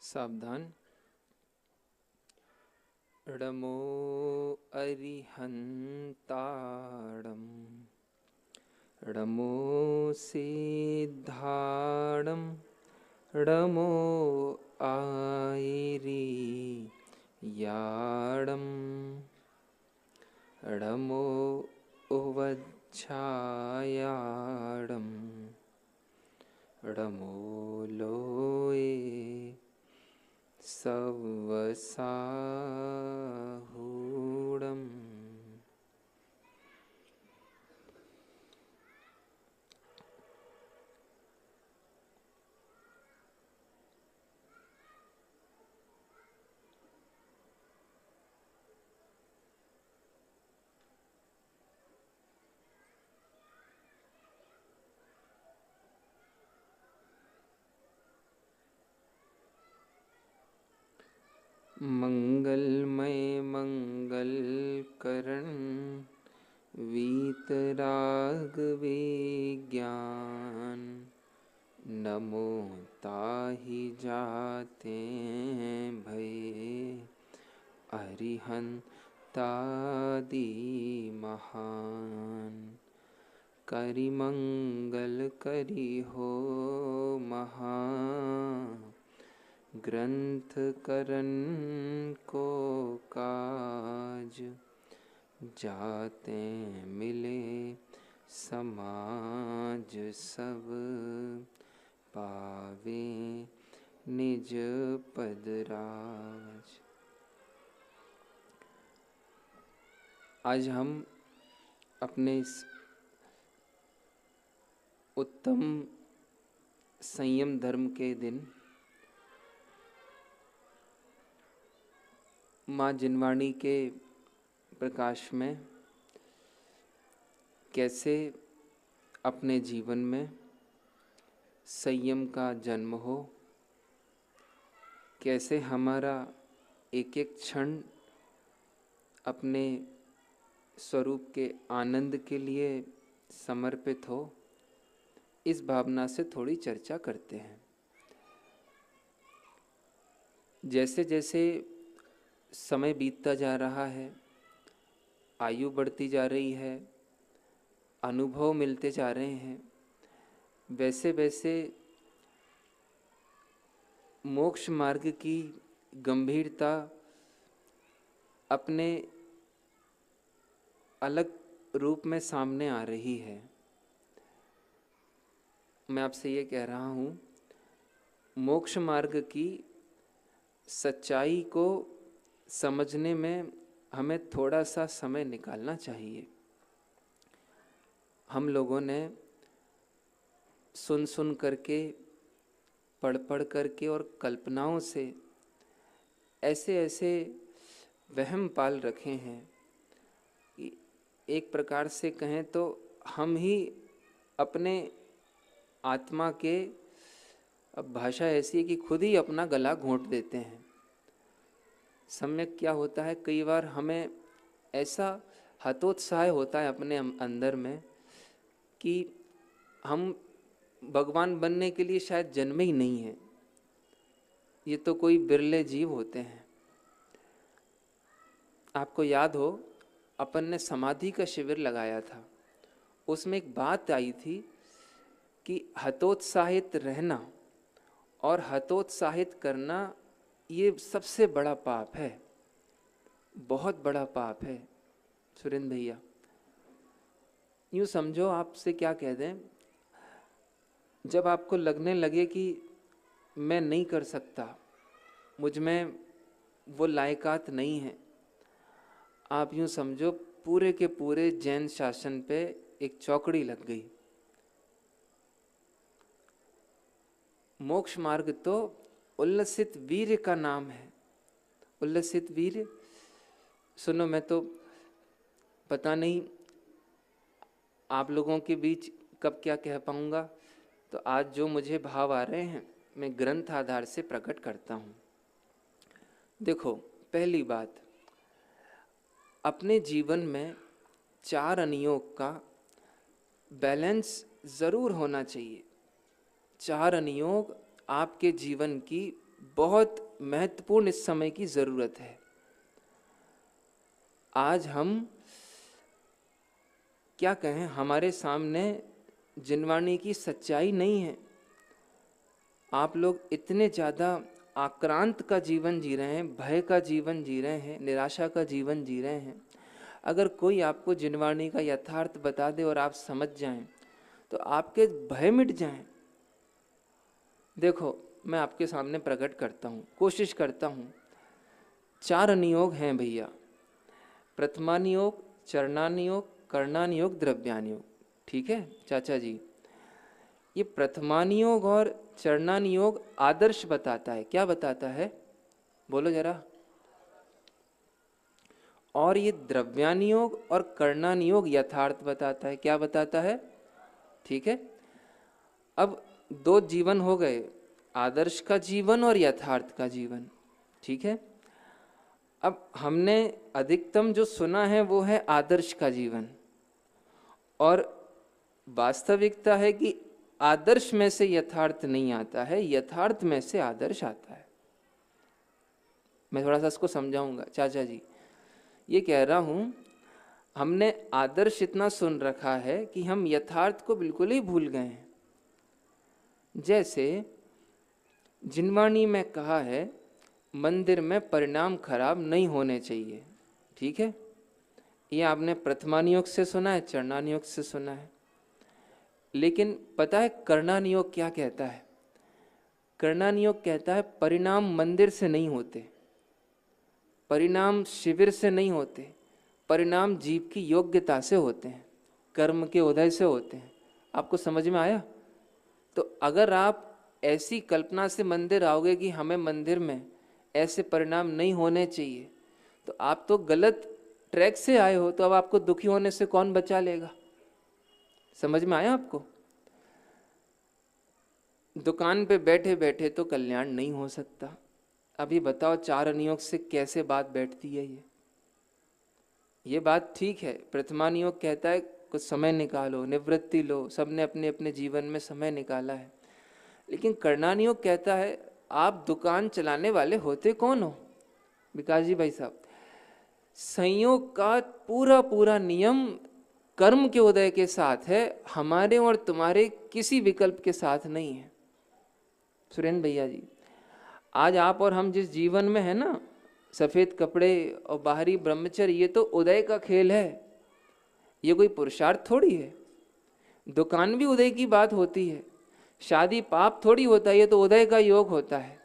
सावधान। ड़मो अरिहंताड़म ड़मो सिद्धाड़म ड़मो आयरी याड़म ड़मो उवच्छायाड़म ड़मो लोए सवसाहूड़म। मंगलमय मंगल करण वीतराग विज्ञान नमो ताहि जाते भय अरिहंतादि महान। करि मंगल करि हो महा ग्रंथ करन को काज जाते मिले समाज सब पावे निज पद राज। आज हम अपने इस उत्तम संयम धर्म के दिन माँ जिनवाणी के प्रकाश में कैसे अपने जीवन में संयम का जन्म हो, कैसे हमारा एक एक क्षण अपने स्वरूप के आनंद के लिए समर्पित हो, इस भावना से थोड़ी चर्चा करते हैं। जैसे जैसे समय बीतता जा रहा है, आयु बढ़ती जा रही है, अनुभव मिलते जा रहे हैं, वैसे वैसे मोक्ष मार्ग की गंभीरता अपने अलग रूप में सामने आ रही है। मैं आपसे ये कह रहा हूँ, मोक्ष मार्ग की सच्चाई को समझने में हमें थोड़ा सा समय निकालना चाहिए। हम लोगों ने सुन सुन करके, पढ़ पढ़ करके और कल्पनाओं से ऐसे ऐसे वहम पाल रखे हैं कि एक प्रकार से कहें तो हम ही अपने आत्मा के, अब भाषा ऐसी है कि खुद ही अपना गला घोंट देते हैं। सम्यक क्या होता है, कई बार हमें ऐसा हतोत्साह होता है अपने अंदर में कि हम भगवान बनने के लिए शायद जन्मे ही नहीं हैं, ये तो कोई बिरले जीव होते हैं। आपको याद हो, अपन ने समाधि का शिविर लगाया था, उसमें एक बात आई थी कि हतोत्साहित रहना और हतोत्साहित करना ये सबसे बड़ा पाप है, बहुत बड़ा पाप है। सुरेंद्र भैया, यूँ समझो, आपसे क्या कह दें, जब आपको लगने लगे कि मैं नहीं कर सकता, मुझ में वो लायकात नहीं है, आप यूँ समझो पूरे के पूरे जैन शासन पे एक चौकड़ी लग गई। मोक्ष मार्ग तो उल्लसित वीर्य का नाम है। उल्लसित वीर्य, सुनो, मैं तो पता नहीं आप लोगों के बीच कब क्या कह पाऊंगा, तो आज जो मुझे भाव आ रहे हैं मैं ग्रंथ आधार से प्रकट करता हूँ। देखो, पहली बात, अपने जीवन में 4 अनियोग का बैलेंस जरूर होना चाहिए। 4 अनियोग आपके जीवन की बहुत महत्वपूर्ण इस समय की जरूरत है। आज हम क्या कहें, हमारे सामने जिनवाणी की सच्चाई नहीं है। आप लोग इतने ज़्यादा आक्रांत का जीवन जी रहे हैं, भय का जीवन जी रहे हैं, निराशा का जीवन जी रहे हैं। अगर कोई आपको जिनवाणी का यथार्थ बता दे और आप समझ जाएं तो आपके भय मिट जाएं। देखो, मैं आपके सामने प्रकट करता हूँ, कोशिश करता हूँ। 4 नियोग हैं भैया, प्रथमानियोग, चरणानियोग, कर्णानियोग, द्रव्यानियोग। ठीक है चाचा जी, ये प्रथमानियोग और चरणानियोग आदर्श बताता है। क्या बताता है, बोलो जरा। और ये द्रव्यानियोग और कर्णानियोग यथार्थ बताता है। क्या बताता है? ठीक है, अब 2 जीवन हो गए, आदर्श का जीवन और यथार्थ का जीवन। ठीक है, अब हमने अधिकतम जो सुना है वो है आदर्श का जीवन, और वास्तविकता है कि आदर्श में से यथार्थ नहीं आता है, यथार्थ में से आदर्श आता है। मैं थोड़ा सा इसको समझाऊंगा चाचा जी। ये कह रहा हूं, हमने आदर्श इतना सुन रखा है कि हम यथार्थ को बिल्कुल ही भूल गए हैं। जैसे जिनवाणी में कहा है मंदिर में परिणाम खराब नहीं होने चाहिए। ठीक है, ये आपने प्रथमानियोग से सुना है, चरणानियोग से सुना है। लेकिन पता है कर्णानियोग क्या कहता है? कर्णानियोग कहता है परिणाम मंदिर से नहीं होते, परिणाम शिविर से नहीं होते, परिणाम जीव की योग्यता से होते हैं, कर्म के उदय से होते हैं। आपको समझ में आया? तो अगर आप ऐसी कल्पना से मंदिर आओगे कि हमें मंदिर में ऐसे परिणाम नहीं होने चाहिए, तो आप तो गलत ट्रैक से आए हो। तो अब आपको दुखी होने से कौन बचा लेगा? समझ में आया आपको? दुकान पे बैठे बैठे तो कल्याण नहीं हो सकता। अभी बताओ 4 नियोग से कैसे बात बैठती है? ये बात ठीक है। प्रथमा नियोग कहता है कुछ समय निकालो, निवृत्ति लो, सबने अपने अपने जीवन में समय निकाला है। लेकिन कर्णानियोग कहता है आप दुकान चलाने वाले होते कौन हो? विकास जी भाई साहब, संयोग का पूरा पूरा नियम कर्म के उदय के साथ है, हमारे और तुम्हारे किसी विकल्प के साथ नहीं है। सुरेंद्र भैया जी, आज आप और हम जिस जीवन में है ना, सफेद कपड़े और बाहरी ब्रह्मचर्य, ये तो उदय का खेल है, ये कोई पुरुषार्थ थोड़ी है। दुकान भी उदय की बात होती है, शादी पाप थोड़ी होता है, ये तो उदय का योग होता है।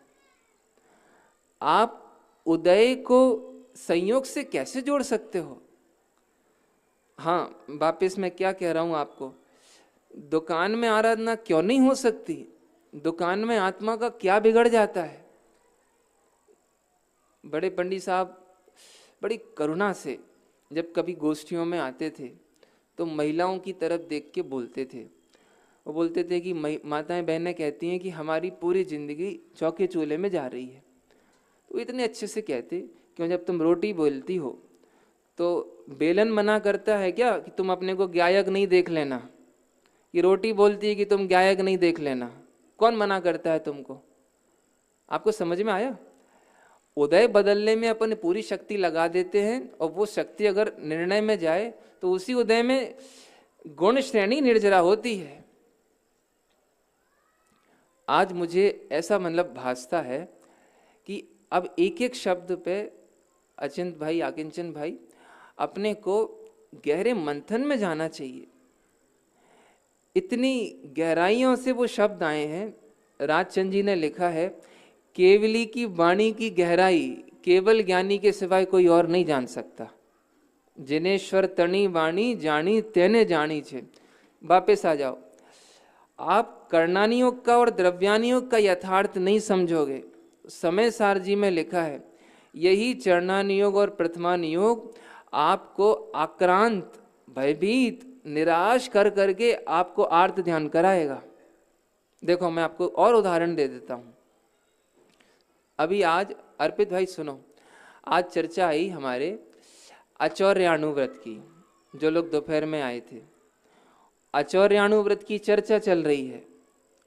आप उदय को संयोग से कैसे जोड़ सकते हो? हाँ, वापिस मैं क्या कह रहा हूं आपको, दुकान में आराधना क्यों नहीं हो सकती? दुकान में आत्मा का क्या बिगड़ जाता है? बड़े पंडित साहब बड़ी करुणा से जब कभी गोष्ठियों में आते थे तो महिलाओं की तरफ देख के बोलते थे। वो बोलते थे कि माताएं बहनें कहती हैं कि हमारी पूरी जिंदगी चौके चूल्हे में जा रही है। तो इतने अच्छे से कहते, क्यों जब तुम रोटी बोलती हो तो बेलन मना करता है क्या कि तुम अपने को गायक नहीं देख लेना? ये रोटी बोलती है कि तुम गायक नहीं देख लेना। कौन मना करता है तुमको? आपको समझ में आया? उदय बदलने में अपन पूरी शक्ति लगा देते हैं, और वो शक्ति अगर निर्णय में जाए तो उसी उदय में गुण श्रेणी निर्जरा होती है। आज मुझे ऐसा मतलब भासता है कि अब एक एक शब्द पे अचिंत भाई, आकिंचन भाई, अपने को गहरे मंथन में जाना चाहिए। इतनी गहराइयों से वो शब्द आए हैं। राजचंद जी ने लिखा है, केवली की वाणी की गहराई केवल ज्ञानी के सिवाय कोई और नहीं जान सकता। जिनेश्वर तणी वाणी जानी तेने जानी छे। वापस आ जाओ, आप कर्णानियोग का और द्रव्यानियोग का यथार्थ नहीं समझोगे। समय सार जी में लिखा है, यही चरणानियोग और प्रथमानियोग आपको आक्रांत, भयभीत, निराश कर करके आपको आर्त ध्यान कराएगा। देखो मैं आपको और उदाहरण दे देता हूं। अभी आज अर्पित भाई सुनो, आज चर्चा आई हमारे आचौर्याणु व्रत की। जो लोग दोपहर में आए थे, आचौर्याणु व्रत की चर्चा चल रही है।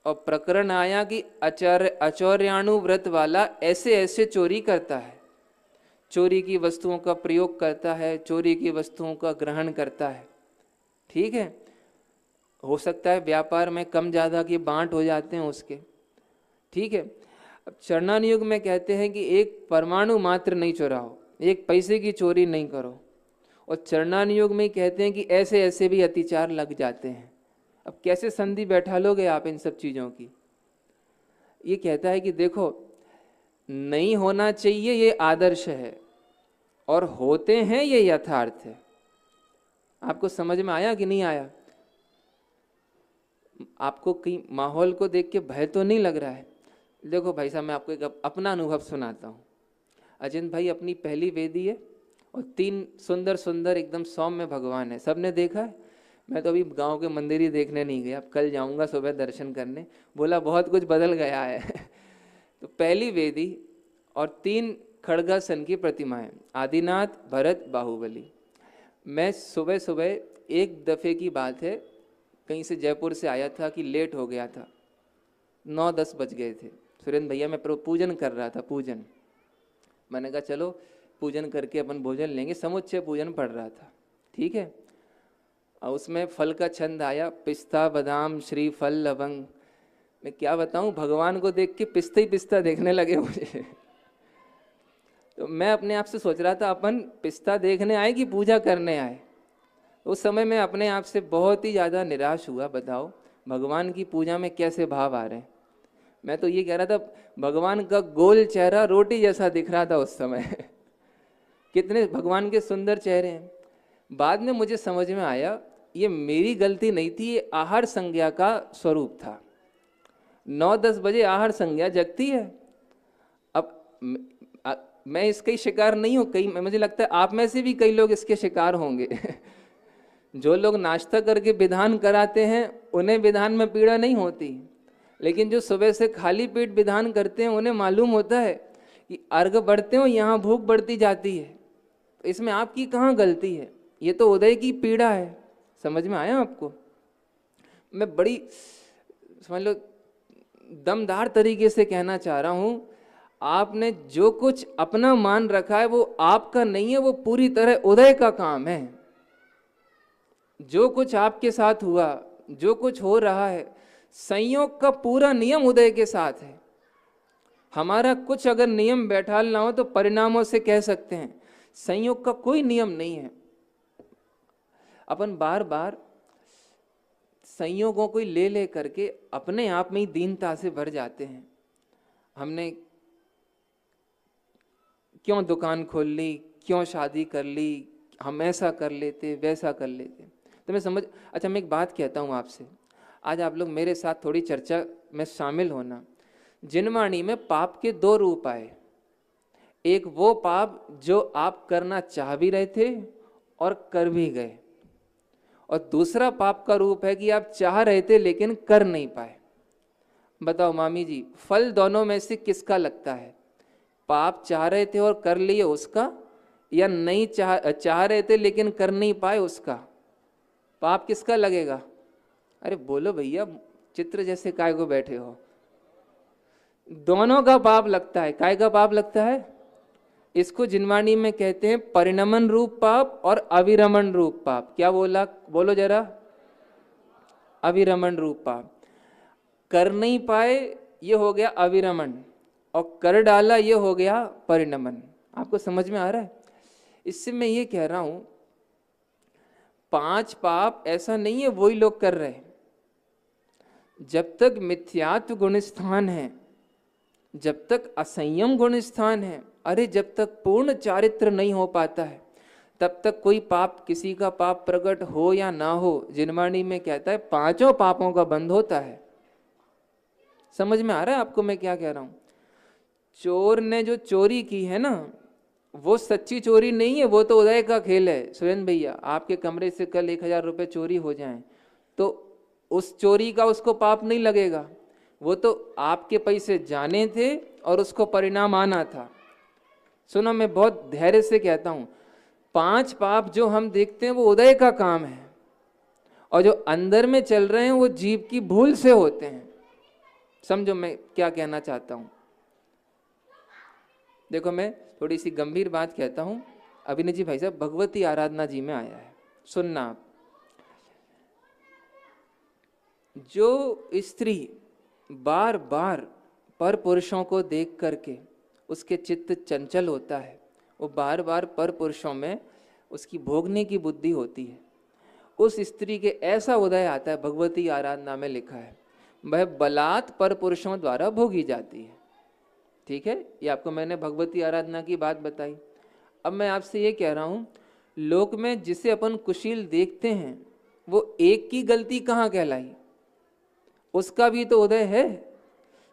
और प्रकरण आया कि अचौर्याणु व्रत वाला ऐसे ऐसे चोरी करता है, चोरी की वस्तुओं का प्रयोग करता है, चोरी की वस्तुओं का ग्रहण करता है। ठीक है, हो सकता है व्यापार में कम ज़्यादा की बांट हो जाते हैं उसके। ठीक है, अब चरणान युग में कहते हैं कि एक परमाणु मात्र नहीं चुराओ, एक पैसे की चोरी नहीं करो। और चरणान युग में कहते हैं कि ऐसे ऐसे भी अतिचार लग जाते हैं। अब कैसे संधि बैठा लोगे आप इन सब चीज़ों की? ये कहता है कि देखो, नहीं होना चाहिए ये आदर्श है, और होते हैं ये यथार्थ है। आपको समझ में आया कि नहीं आया? आपको कहीं माहौल को देख के भय तो नहीं लग रहा है? देखो भाई साहब, मैं आपको एक अपना अनुभव सुनाता हूँ। अजिंत भाई अपनी पहली वेदी है और 3 सुंदर सुंदर एकदम सौम्य भगवान है, सबने देखा है। मैं तो अभी गांव के मंदिर ही देखने नहीं गया, अब कल जाऊंगा सुबह दर्शन करने। बोला बहुत कुछ बदल गया है। तो पहली वेदी और 3 खड़गासन की प्रतिमाएं, आदिनाथ, भरत, बाहुबली। मैं सुबह सुबह, एक दफ़े की बात है, कहीं से जयपुर से आया था कि लेट हो गया था, 9-10 बज गए थे। सुरेंद्र भैया मैं पूजन कर रहा था, पूजन। मैंने कहा चलो पूजन करके अपन भोजन लेंगे, समुच्चय पूजन पड़ रहा था। ठीक है, और उसमें फल का छंद आया, पिस्ता बादाम श्रीफल लवंग। मैं क्या बताऊं, भगवान को देख के पिस्ता ही पिस्ता देखने लगे मुझे। तो मैं अपने आप से सोच रहा था, अपन पिस्ता देखने आए कि पूजा करने आए? उस समय मैं अपने आप से बहुत ही ज़्यादा निराश हुआ। बताओ भगवान की पूजा में कैसे भाव आ रहे हैं। मैं तो ये कह रहा था, भगवान का गोल चेहरा रोटी जैसा दिख रहा था उस समय। कितने भगवान के सुंदर चेहरे हैं। बाद में मुझे समझ में आया, ये मेरी गलती नहीं थी, ये आहार संज्ञा का स्वरूप था। 9-10 बजे आहार संज्ञा जगती है। अब मैं इसका ही शिकार नहीं हूँ, कई मुझे लगता है आप में से भी कई लोग इसके शिकार होंगे। जो लोग नाश्ता करके विधान कराते हैं उन्हें विधान में पीड़ा नहीं होती, लेकिन जो सुबह से खाली पेट विधान करते हैं उन्हें मालूम होता है कि अर्घ बढ़ते हो यहाँ भूख बढ़ती जाती है। तो इसमें आपकी कहाँ गलती है? ये तो उदय की पीड़ा है। समझ में आया आपको? मैं बड़ी समझ लो दमदार तरीके से कहना चाह रहा हूँ, आपने जो कुछ अपना मान रखा है वो आपका नहीं है, वो पूरी तरह उदय का काम है। जो कुछ आपके साथ हुआ, जो कुछ हो रहा है, संयोग का पूरा नियम उदय के साथ है। हमारा कुछ अगर नियम बैठालना हो तो परिणामों से कह सकते हैं, संयोग का कोई नियम नहीं है। अपन बार बार संयोगों को ले ले करके अपने आप में ही दीनता से भर जाते हैं। हमने क्यों दुकान खोल ली, क्यों शादी कर ली, हम ऐसा कर लेते वैसा कर लेते। तो मैं समझ, अच्छा मैं एक बात कहता हूँ आपसे, आज आप लोग मेरे साथ थोड़ी चर्चा में शामिल होना। जिनवाणी में पाप के 2 रूप आए। एक वो पाप जो आप करना चाह भी रहे थे और कर भी गए, और दूसरा पाप का रूप है कि आप चाह रहे थे लेकिन कर नहीं पाए। बताओ मामी जी, फल दोनों में से किसका लगता है? पाप चाह रहे थे और कर लिए उसका, या नहीं चाह रहे थे लेकिन कर नहीं पाए उसका? पाप किसका लगेगा? अरे बोलो भैया, चित्र जैसे काय को बैठे हो। दोनों का पाप लगता है। काय का पाप लगता है? इसको जिनवाणी में कहते हैं परिणमन रूप पाप और अविरमण रूप पाप। क्या बोला? बोलो जरा। अविरमण रूप पाप। कर नहीं पाए ये हो गया अविरमण, और कर डाला ये हो गया परिणमन। आपको समझ में आ रहा है? इससे मैं ये कह रहा हूं, 5 पाप ऐसा नहीं है वही लोग कर रहे हैं। जब तक मिथ्यात्व गुण स्थान है, जब तक असंयम गुण स्थान है, अरे जब तक पूर्ण चारित्र नहीं हो पाता है, तब तक कोई पाप, किसी का पाप प्रकट हो या ना हो, जिनवाणी में कहता है 5 पापों का बंध होता है। समझ में आ रहा है आपको मैं क्या कह रहा हूं? चोर ने जो चोरी की है ना, वो सच्ची चोरी नहीं है, वो तो उदय का खेल है। सुरेंद्र भैया, आपके कमरे से कल 1000 रुपये चोरी हो जाएं तो उस चोरी का उसको पाप नहीं लगेगा। वो तो आपके पैसे जाने थे और उसको परिणाम आना था। सुनो, मैं बहुत धैर्य से कहता हूं, 5 पाप जो हम देखते हैं वो उदय का काम है, और जो अंदर में चल रहे हैं वो जीव की भूल से होते हैं। समझो मैं क्या कहना चाहता हूं। देखो मैं थोड़ी सी गंभीर बात कहता हूं। अभिनय जी भाई साहब भगवती आराधना जी में आया है, सुनना आप। जो स्त्री बार बार पर पुरुषों को देख करके उसके चित्त चंचल होता है, वो बार बार पर पुरुषों में उसकी भोगने की बुद्धि होती है, उस स्त्री के ऐसा उदय आता है, भगवती आराधना में लिखा है, वह बलात् पर पुरुषों द्वारा भोगी जाती है। ठीक है, ये आपको मैंने भगवती आराधना की बात बताई। अब मैं आपसे ये कह रहा हूं, लोक में जिसे अपन कुशील देखते हैं वो एक की गलती कहाँ कहलाई, उसका भी तो उदय है।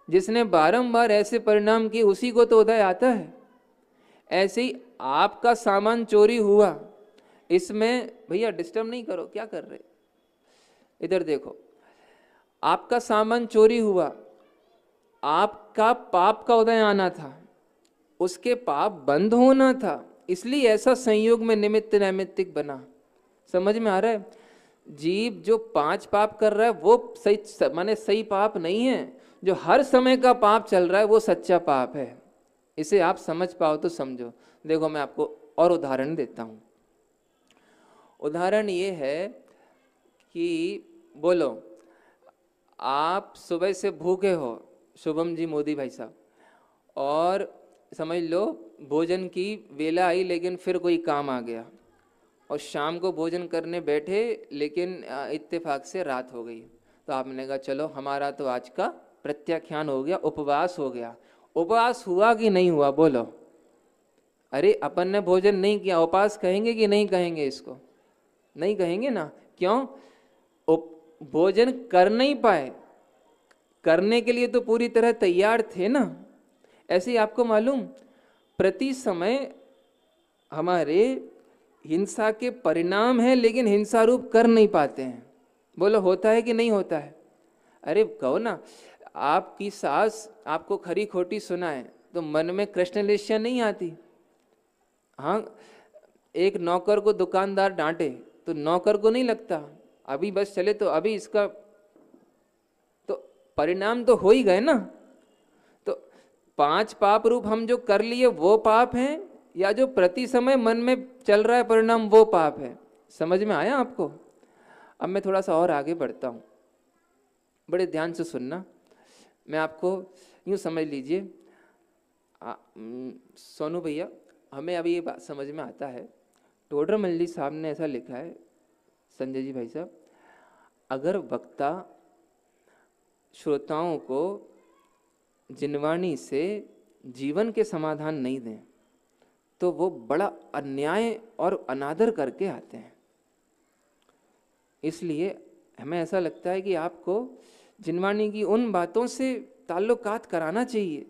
जिसने बारंबार ऐसे परिणाम किए उसी को तो उदय आता है। ऐसे ही आपका सामान चोरी हुआ, इसमें भैया डिस्टर्ब नहीं करो, क्या कर रहे, इधर देखो। आपका सामान चोरी हुआ, आपका पाप का उदय आना था, उसके पाप बंद होना था, इसलिए ऐसा संयोग में निमित्त नैमित्तिक बना। समझ में आ रहा है? जीव जो 5 पाप कर रहा है वो सही माने सही पाप नहीं है, जो हर समय का पाप चल रहा है वो सच्चा पाप है। इसे आप समझ पाओ तो समझो। देखो मैं आपको और उदाहरण देता हूं। उदाहरण ये है कि बोलो आप सुबह से भूखे हो, शुभम जी मोदी भाई साहब, और समझ लो भोजन की वेला आई लेकिन फिर कोई काम आ गया, और शाम को भोजन करने बैठे लेकिन इत्तेफाक से रात हो गई। तो आपने कहा चलो हमारा तो आज का प्रत्याख्यान हो गया, उपवास हो गया। उपवास हुआ कि नहीं हुआ बोलो? अरे अपन ने भोजन नहीं किया, उपवास कहेंगे कि नहीं कहेंगे? इसको नहीं कहेंगे ना। क्यों? भोजन कर नहीं पाए, करने के लिए तो पूरी तरह तैयार थे ना। ऐसे ही आपको मालूम प्रति समय हमारे हिंसा के परिणाम है, लेकिन हिंसा रूप कर नहीं पाते हैं। बोलो होता है कि नहीं होता है? अरे कहो ना, आपकी सास आपको खरी खोटी सुनाए तो मन में कृष्णलेश्या नहीं आती? हाँ, एक नौकर को दुकानदार डांटे तो नौकर को नहीं लगता अभी बस चले तो अभी इसका तो परिणाम तो हो ही गए ना। तो 5 पाप रूप हम जो कर लिए वो पाप हैं, या जो प्रति समय मन में चल रहा है परिणाम वो पाप है? समझ में आया आपको? अब मैं थोड़ा सा और आगे बढ़ता हूं, बड़े ध्यान से सुनना। मैं आपको यूं समझ लीजिए, सोनू भैया हमें अभी ये बात समझ में आता है, टोडर मल्ली साहब ने ऐसा लिखा है, संजय जी भाई साहब, अगर वक्ता श्रोताओं को जिनवाणी से जीवन के समाधान नहीं दें तो वो बड़ा अन्याय और अनादर करके आते हैं। इसलिए हमें ऐसा लगता है कि आपको जिनवाणी की उन बातों से ताल्लुकात कराना चाहिए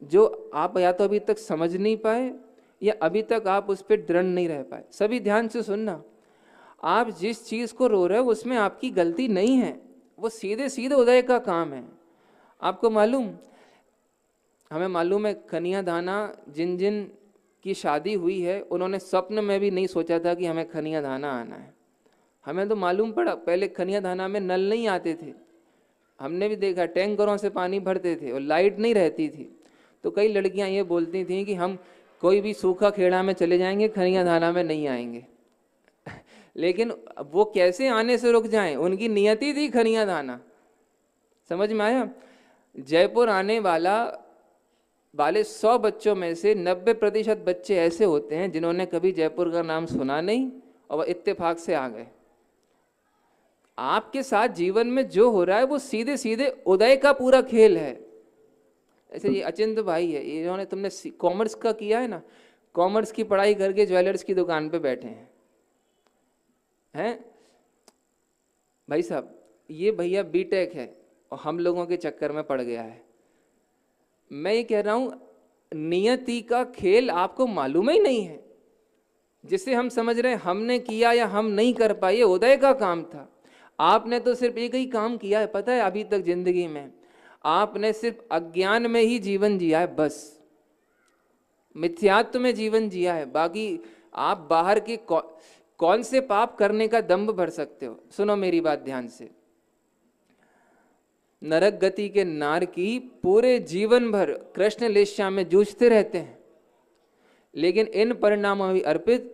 जो आप या तो अभी तक समझ नहीं पाए या अभी तक आप उस पर दृढ़ नहीं रह पाए। सभी ध्यान से सुनना, आप जिस चीज को रो रहे हो उसमें आपकी गलती नहीं है, वो सीधे सीधे उदय का काम है। आपको मालूम, हमें मालूम है खनिया दाना जिन जिन की शादी हुई है उन्होंने स्वप्न में भी नहीं सोचा था कि हमें खनिया दाना आना है। हमें तो मालूम पड़ा, पहले खनिया दाना में नल नहीं आते थे, हमने भी देखा टैंकरों से पानी भरते थे और लाइट नहीं रहती थी। तो कई लड़कियां ये बोलती थी कि हम कोई भी सूखा खेड़ा में चले जाएंगे, खनिया दाना में नहीं आएंगे। लेकिन वो कैसे आने से रुक जाएं, उनकी नियति थी खनिया दाना। समझ में आया? जयपुर आने वाले 100 बच्चों में से 90% बच्चे ऐसे होते हैं जिन्होंने कभी जयपुर का नाम सुना नहीं और इत्तेफाक से आ गए। आपके साथ जीवन में जो हो रहा है वो सीधे सीधे उदय का पूरा खेल है। ऐसे ये अचिंत भाई है, इन्होंने तुमने कॉमर्स का किया है ना, कॉमर्स की पढ़ाई करके ज्वेलर्स की दुकान पे बैठे हैं भाई साहब। ये भैया बीटेक है और हम लोगों के चक्कर में पड़ गया है। मैं ये कह रहा हूं, नियति का खेल आपको मालूम ही नहीं है। जिसे हम समझ रहे हैं हमने किया या हम नहीं कर पाए, उदय का काम था। आपने तो सिर्फ एक ही काम किया है, पता है, अभी तक जिंदगी में आपने सिर्फ अज्ञान में ही जीवन जिया है, बस मिथ्यात्व में जीवन जिया है। बाकी आप बाहर के कौन से पाप करने का दंभ भर सकते हो? सुनो मेरी बात ध्यान से। नरक गति के नारकी पूरे जीवन भर कृष्ण लेश्या में जूझते रहते हैं, लेकिन इन परिणामों में अर्पित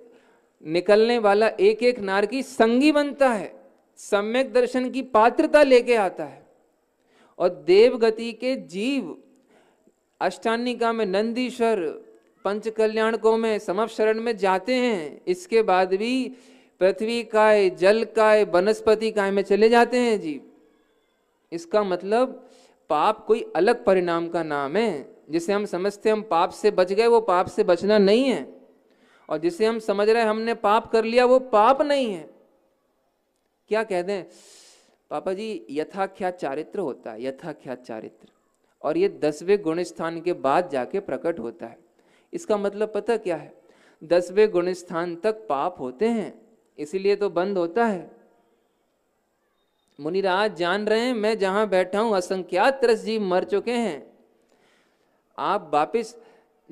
निकलने वाला एक एक नारकी संगी बनता है, सम्यक दर्शन की पात्रता लेके आता है। और देवगति के जीव अष्टानिका में नंदीश्वर, पंच कल्याणकों में समपशरण में जाते हैं, इसके बाद भी पृथ्वी काय, जल काय, वनस्पति काय में चले जाते हैं जीव। इसका मतलब पाप कोई अलग परिणाम का नाम है। जिसे हम समझते हम पाप से बच गए, वो पाप से बचना नहीं है, और जिसे हम समझ रहे हैं हमने पाप कर लिया, वो पाप नहीं है। क्या कहते हैं पापा जी, यथाख्यात चारित्र होता है, यथाख्यात चारित्र, और ये 10वें गुण स्थान के बाद जाके प्रकट होता है। इसका मतलब पता क्या है, 10वें गुण स्थान तक पाप होते हैं, इसीलिए तो बंद होता है। मुनिराज जान रहे हैं मैं जहां बैठा हूं असंख्यात त्रस्त जीव मर चुके हैं। आप वापिस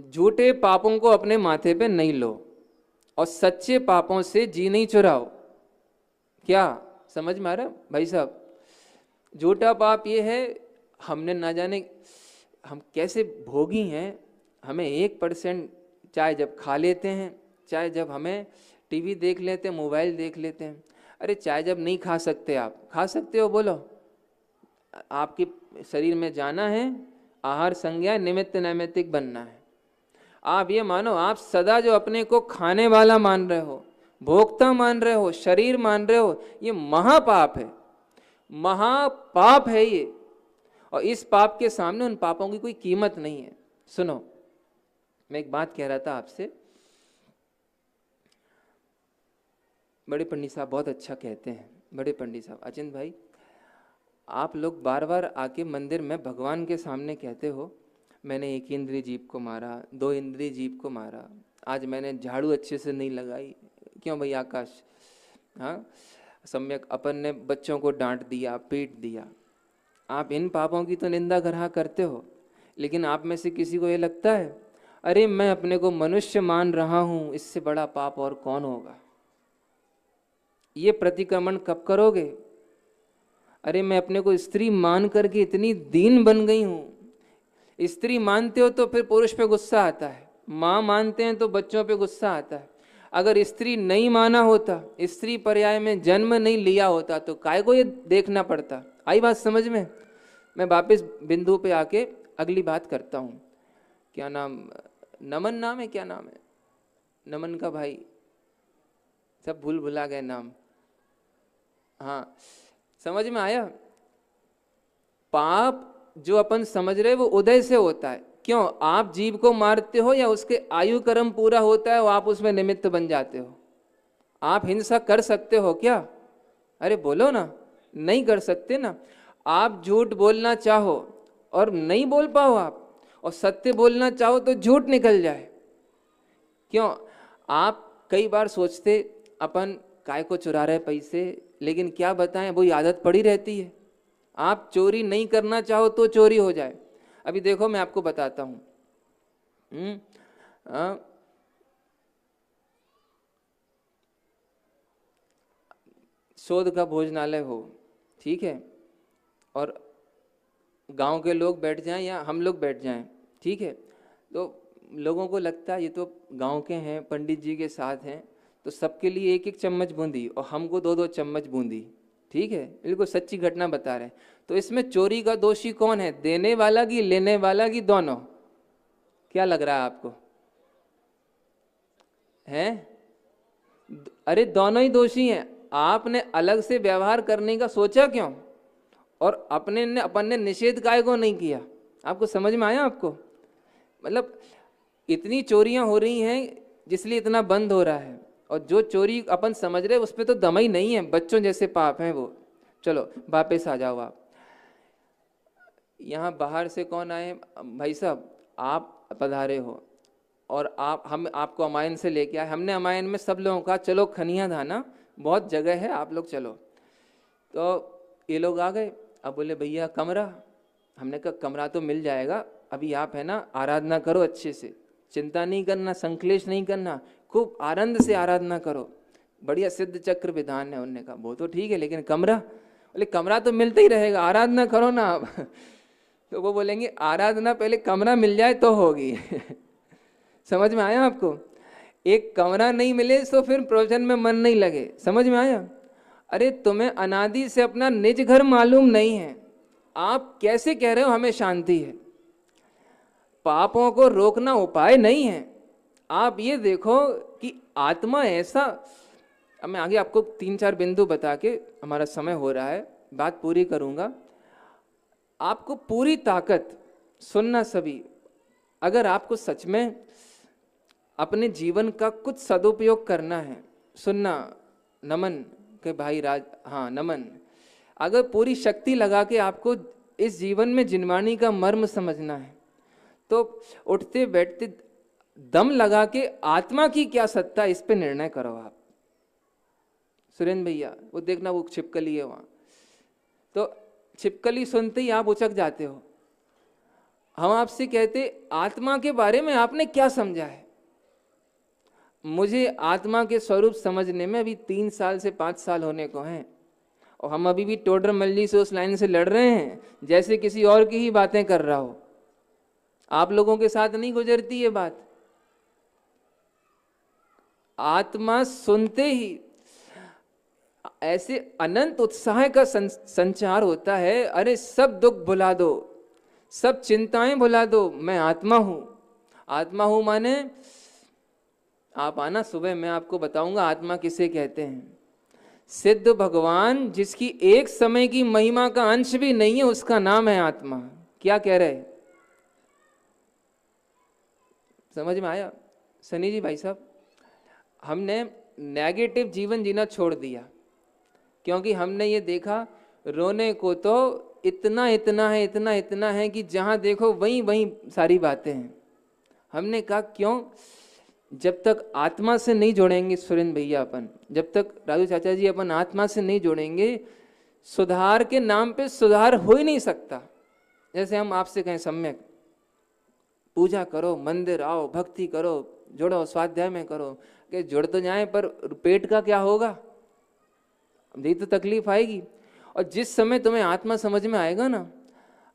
झूठे पापों को अपने माथे पे नहीं लो और सच्चे पापों से जी नहीं चुराओ। क्या समझ में आ रहा भाई साहब? झूठा पाप ये है, हमने ना जाने हम कैसे भोगी हैं। हमें 1% चाहे जब खा लेते हैं, चाहे जब हमें टीवी देख लेते हैं, मोबाइल देख लेते हैं। अरे चाहे जब नहीं खा सकते, आप खा सकते हो, बोलो। आपके शरीर में जाना है, आहार संज्ञा निमित्त नैमित्तिक बनना है। आप ये मानो आप सदा जो अपने को खाने वाला मान रहे हो, भोक्ता मान रहे हो, शरीर मान रहे हो, ये महापाप है, महापाप है ये। और इस पाप के सामने उन पापों की कोई कीमत नहीं है। सुनो, मैं एक बात कह रहा था आपसे। बड़े पंडित साहब बहुत अच्छा कहते हैं, बड़े पंडित साहब अचिंत भाई, आप लोग बार बार आके मंदिर में भगवान के सामने कहते हो मैंने 1 इंद्रिय जीव को मारा, 2 इंद्रिय जीव को मारा, आज मैंने झाड़ू अच्छे से नहीं लगाई। क्यों भाई आकाश? हाँ, सम्यक अपन ने बच्चों को डांट दिया, पीट दिया। आप इन पापों की तो निंदा ग्रह करते हो, लेकिन आप में से किसी को ये लगता है अरे मैं अपने को मनुष्य मान रहा हूं, इससे बड़ा पाप और कौन होगा? ये प्रतिक्रमण कब करोगे? अरे मैं अपने को स्त्री मान करके इतनी दीन बन गई हूं। स्त्री मानते हो तो फिर पुरुष पे गुस्सा आता है, माँ मानते हैं तो बच्चों पे गुस्सा आता है। अगर स्त्री नहीं माना होता, स्त्री पर्याय में जन्म नहीं लिया होता, तो काय को ये देखना पड़ता? आई बात समझ में? मैं वापस बिंदु पे आके अगली बात करता हूँ। क्या नाम, नमन नाम है, क्या नाम है नमन का भाई? सब भूल भुला गए नाम। हाँ, समझ में आया? पाप जो अपन समझ रहे वो उदय से होता है। क्यों? आप जीव को मारते हो या उसके आयु कर्म पूरा होता है, वो आप उसमें निमित्त बन जाते हो। आप हिंसा कर सकते हो क्या? अरे बोलो ना, नहीं कर सकते ना। आप झूठ बोलना चाहो और नहीं बोल पाओ आप, और सत्य बोलना चाहो तो झूठ निकल जाए। क्यों? आप कई बार सोचते अपन काय को चुरा रहे पैसे, लेकिन क्या बताएं वही आदत पड़ी रहती है। आप चोरी नहीं करना चाहो तो चोरी हो जाए। अभी देखो मैं आपको बताता हूं, शोध का भोजनालय हो, ठीक है, और गांव के लोग बैठ जाएं या हम लोग बैठ जाएं, ठीक है, तो लोगों को लगता है ये तो गांव के हैं, पंडित जी के साथ हैं, तो सबके लिए 1-1 चम्मच बूंदी और हमको 2-2 चम्मच बूंदी, ठीक है, बिल्कुल सच्ची घटना बता रहे हैं। तो इसमें चोरी का दोषी कौन है? देने वाला की लेने वाला की दोनों? क्या लग रहा है आपको? हैं? अरे दोनों ही दोषी हैं। आपने अलग से व्यवहार करने का सोचा क्यों? और अपन ने निषेध काय को नहीं किया? आपको समझ में आया? आपको मतलब इतनी चोरियां हो रही हैं जिसलिए इतना बंद हो रहा है, और जो चोरी अपन समझ रहे उस पर तो दम ही नहीं है, बच्चों जैसे पाप हैं वो। चलो वापस आ जाओ। आप यहाँ बाहर से कौन आए? भाई साहब आप पधारे हो और हम आपको अमायन से लेके आए। हमने अमायन में सब लोगों का चलो खनिया धाना, बहुत जगह है, आप लोग चलो। तो ये लोग आ गए। अब बोले भैया कमरा। हमने कहा कमरा तो मिल जाएगा, अभी आप है ना आराधना करो अच्छे से, चिंता नहीं करना, संक्लेश नहीं करना, खूब आनंद से आराधना करो, बढ़िया सिद्ध चक्र विधान है। उन्होंने कहा वो तो ठीक है, लेकिन कमरा? बोले कमरा तो मिलता ही रहेगा, आराधना करो ना आप। तो वो बोलेंगे आराधना पहले कमरा मिल जाए तो होगी। समझ में आया आपको? एक कमरा नहीं मिले तो फिर प्रवचन में मन नहीं लगे। समझ में आया? अरे तुम्हें अनादि से अपना निज घर मालूम नहीं है, आप कैसे कह रहे हो हमें शांति है? पापों को रोकना उपाय नहीं है। आप ये देखो कि आत्मा ऐसा, अब मैं आगे आपको 3-4 बिंदु बता के, हमारा समय हो रहा है, बात पूरी करूंगा। आपको पूरी ताकत, सुनना सभी, अगर आपको सच में अपने जीवन का कुछ सदुपयोग करना है, सुनना नमन के भाई राज, हाँ नमन, अगर पूरी शक्ति लगा के आपको इस जीवन में जिनवाणी का मर्म समझना है तो उठते बैठते दम लगा के आत्मा की क्या सत्ता, इस पे निर्णय करो आप। सुरेंद्र भैया वो देखना, वो छिपकली है वहां, तो छिपकली सुनते ही आप उचक जाते हो। हम आपसे कहते आत्मा के बारे में आपने क्या समझा है? मुझे आत्मा के स्वरूप समझने में अभी 3 साल से 5 साल होने को हैं, और हम अभी भी टोडर मल्ली से उस लाइन से लड़ रहे हैं जैसे किसी और की ही बातें कर रहा हो। आप लोगों के साथ नहीं गुजरती ये बात। आत्मा सुनते ही ऐसे अनंत उत्साह का संचार होता है, अरे सब दुख भुला दो, सब चिंताएं भुला दो, मैं आत्मा हूं। आत्मा हूं माने आप आना सुबह, मैं आपको बताऊंगा आत्मा किसे कहते हैं। सिद्ध भगवान जिसकी एक समय की महिमा का अंश भी नहीं है, उसका नाम है आत्मा। क्या कह रहे? समझ में आया? सनी जी भाई साहब, हमने नेगेटिव जीवन जीना छोड़ दिया, क्योंकि हमने ये देखा रोने को तो इतना इतना है, इतना इतना है कि जहां देखो वहीं वहीं सारी बातें हैं। हमने कहा क्यों? जब तक आत्मा से नहीं जोड़ेंगे सुरेंद्र भैया अपन, जब तक राजू चाचा जी अपन आत्मा से नहीं जोड़ेंगे, सुधार के नाम पे सुधार हो ही नहीं सकता। जैसे हम आपसे कहें सम्यक पूजा करो, मंदिर आओ, भक्ति करो, जुड़ो, स्वाध्याय में करो, कि जुड़ तो जाए पर पेट का क्या होगा? यही तो तकलीफ आएगी। और जिस समय तुम्हें आत्मा समझ में आएगा ना,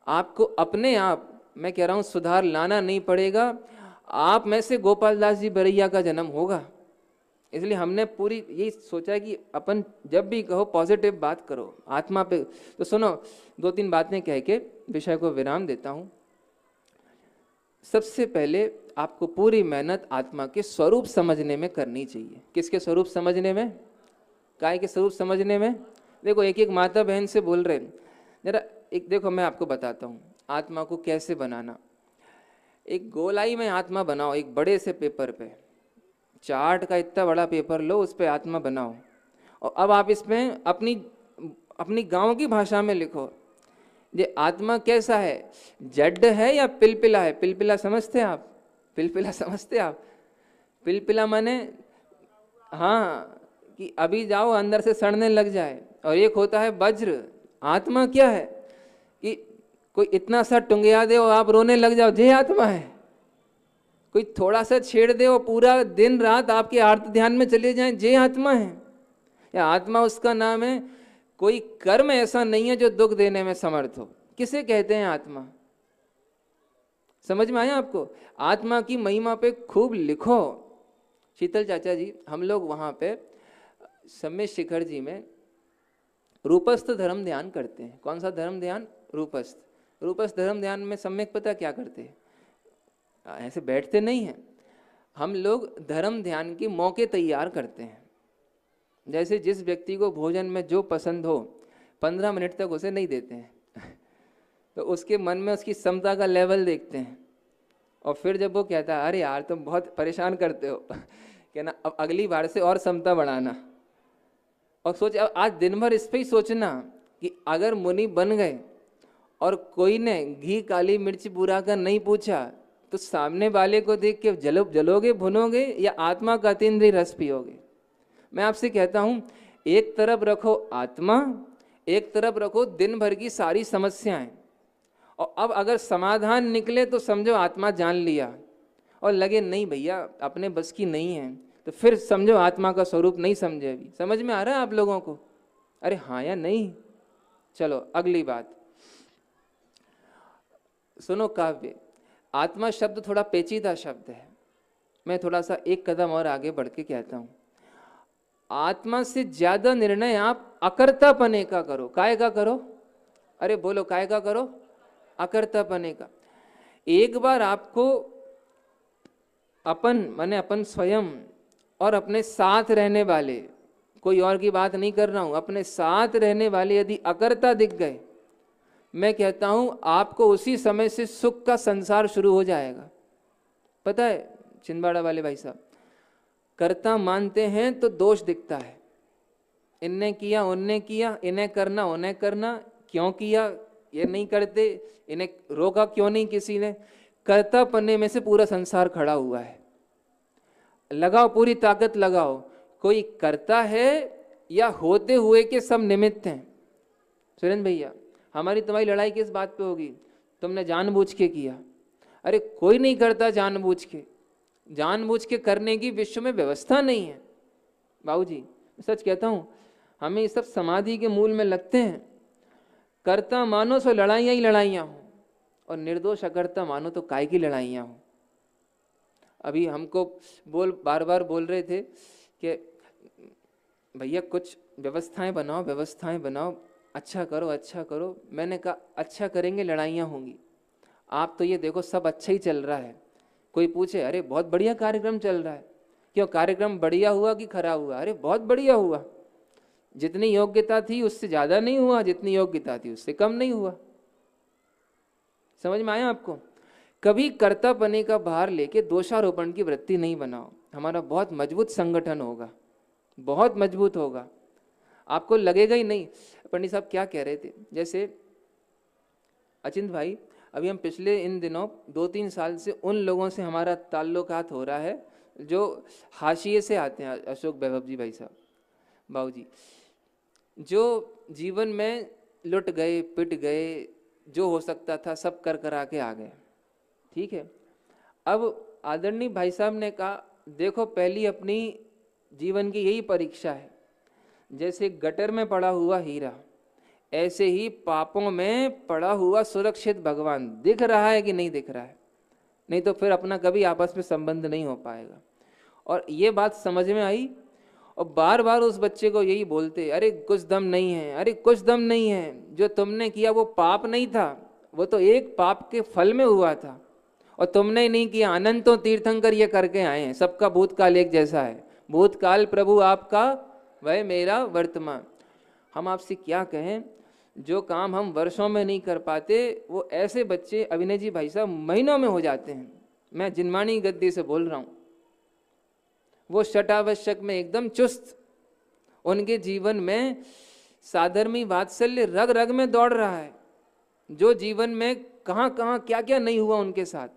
आपको अपने आप, मैं कह रहा हूं सुधार लाना नहीं पड़ेगा, आप में से गोपाल दास जी बरैया का जन्म होगा। इसलिए हमने पूरी यही सोचा कि अपन जब भी कहो पॉजिटिव बात करो आत्मा पे। तो सुनो, 2-3 बातें कह के विषय को विराम देता हूं। सबसे पहले आपको पूरी मेहनत आत्मा के स्वरूप समझने में करनी चाहिए। किसके स्वरूप समझने में? काय के स्वरूप समझने में। देखो एक एक माता बहन से बोल रहे, जरा एक देखो मैं आपको बताता हूँ आत्मा को कैसे बनाना। एक गोलाई में आत्मा बनाओ, एक बड़े से पेपर पे, चार्ट का इतना बड़ा पेपर लो, उस पे आत्मा बनाओ, और अब आप इसमें अपनी गांव की भाषा में लिखो ये आत्मा कैसा है, जड है या पिलपिला है? पिलपिला समझते आप? पिलपिला समझते आप? पिलपिला माने हाँ कि अभी जाओ अंदर से सड़ने लग जाए। और एक होता है वज्र। आत्मा क्या है कि कोई इतना सा टुंगिया दे और आप रोने लग जाओ, जे आत्मा है। कोई थोड़ा सा छेड़ दे और पूरा दिन रात आपके आर्त ध्यान में चले जाएं, जे आत्मा है। या आत्मा उसका नाम है। कोई कर्म ऐसा नहीं है जो दुख देने में समर्थ हो। किसे कहते हैं आत्मा? समझ में आया आपको? आत्मा की महिमा पे खूब लिखो। शीतल चाचा जी, हम लोग वहां पे सम्य शिखर जी में रूपस्थ धर्म ध्यान करते हैं। कौन सा धर्म ध्यान? रूपस्थ। रूपस्थ धर्म ध्यान में सम्यक पता क्या करते हैं? ऐसे बैठते नहीं हैं हम लोग, धर्म ध्यान के मौके तैयार करते हैं। जैसे जिस व्यक्ति को भोजन में जो पसंद हो 15 मिनट तक उसे नहीं देते हैं तो उसके मन में उसकी समता का लेवल देखते हैं, और फिर जब वो कहता है अरे यार तुम बहुत परेशान करते हो कहना अब अगली बार से और समता बढ़ाना। और सोच अब आज दिन भर इस पे ही सोचना कि अगर मुनि बन गए और कोई ने घी काली मिर्च बुरा का नहीं पूछा तो सामने वाले को देख के जलोगे, भुनोगे, या आत्मा का अतीन्द्रिय रस पियोगे? मैं आपसे कहता हूं एक तरफ रखो आत्मा, एक तरफ रखो दिन भर की सारी समस्याएं, और अब अगर समाधान निकले तो समझो आत्मा जान लिया, और लगे नहीं भैया अपने बस की नहीं है तो फिर समझो आत्मा का स्वरूप नहीं समझे। अभी समझ में आ रहा है आप लोगों को? अरे हाँ या नहीं? चलो अगली बात सुनो। काव्य आत्मा शब्द थोड़ा पेचीदा शब्द है, मैं थोड़ा सा एक कदम और आगे बढ़ के कहता हूं। आत्मा से ज्यादा निर्णय आप अकर्तापने का करो। काय का करो? अरे बोलो, काय का करो? अकर्तापने का। एक बार आपको अपन माने अपन स्वयं और अपने साथ रहने वाले, कोई और की बात नहीं कर रहा हूं, अपने साथ रहने वाले यदि अकर्ता दिख गए, मैं कहता हूं आपको उसी समय से सुख का संसार शुरू हो जाएगा। पता है छिंदवाड़ा वाले भाई साहब, कर्ता मानते हैं तो दोष दिखता है। इनने किया उनने किया, इन्हें करना उन्हें करना, क्यों किया ये नहीं करते, इन्हें रोका क्यों नहीं किसी ने। कर्ता पन्ने में से पूरा संसार खड़ा हुआ है। लगाओ पूरी ताकत लगाओ, कोई करता है या होते हुए के सब निमित्त हैं। सुरेंद्र भैया हमारी तुम्हारी लड़ाई किस बात पे होगी? तुमने जानबूझ के किया। अरे कोई नहीं करता जानबूझ के, जानबूझ के करने की विश्व में व्यवस्था नहीं है। बाबूजी सच कहता हूं, हमें ये सब समाधि के मूल में लगते हैं। करता मानो सो लड़ाइयां ही लड़ाइयां हो, और निर्दोष अकर्ता मानो तो काय की लड़ाइयां हो। अभी हमको बार बार बोल रहे थे कि भैया कुछ व्यवस्थाएं बनाओ, व्यवस्थाएं बनाओ, अच्छा करो अच्छा करो। मैंने कहा अच्छा करेंगे लड़ाइयाँ होंगी। आप तो ये देखो सब अच्छा ही चल रहा है। कोई पूछे अरे बहुत बढ़िया कार्यक्रम चल रहा है, क्यों कार्यक्रम बढ़िया हुआ कि खराब हुआ? अरे बहुत बढ़िया हुआ, जितनी योग्यता थी उससे ज़्यादा नहीं हुआ, जितनी योग्यता थी उससे कम नहीं हुआ। समझ में आया आपको? कभी कर्तापने का भार लेके दोषारोपण की वृत्ति नहीं बनाओ। हमारा बहुत मजबूत संगठन होगा, बहुत मजबूत होगा, आपको लगेगा ही नहीं। पंडित साहब क्या कह रहे थे, जैसे अचिंत भाई अभी हम पिछले इन दिनों 2-3 साल से उन लोगों से हमारा ताल्लुकात हो रहा है जो हाशिए से आते हैं। अशोक वैभव जी भाई साहब, बाबू जी, जो जीवन में लुट गए, पिट गए, जो हो सकता था सब कर करा के आ गए। ठीक है, अब आदरणीय भाई साहब ने कहा देखो पहली अपनी जीवन की यही परीक्षा है, जैसे गटर में पड़ा हुआ हीरा, ऐसे ही पापों में पड़ा हुआ सुरक्षित भगवान दिख रहा है कि नहीं दिख रहा है? नहीं तो फिर अपना कभी आपस में संबंध नहीं हो पाएगा। और ये बात समझ में आई, और बार बार उस बच्चे को यही बोलते अरे कुछ दम नहीं है, अरे कुछ दम नहीं है, जो तुमने किया वो पाप नहीं था, वो तो एक पाप के फल में हुआ था, और तुमने नहीं किया। अनंतों तीर्थंकर ये करके आए हैं, सबका भूतकाल एक जैसा है। भूतकाल प्रभु आपका, वह मेरा वर्तमान। हम आपसे क्या कहें, जो काम हम वर्षों में नहीं कर पाते वो ऐसे बच्चे अभिनय जी भाई साहब महीनों में हो जाते हैं। मैं जिनवाणी गद्दी से बोल रहा हूं, वो शटावश्यक में एकदम चुस्त, उनके जीवन में साधर्मी वात्सल्य रग रग में दौड़ रहा है, जो जीवन में कहां कहां क्या क्या नहीं हुआ उनके साथ।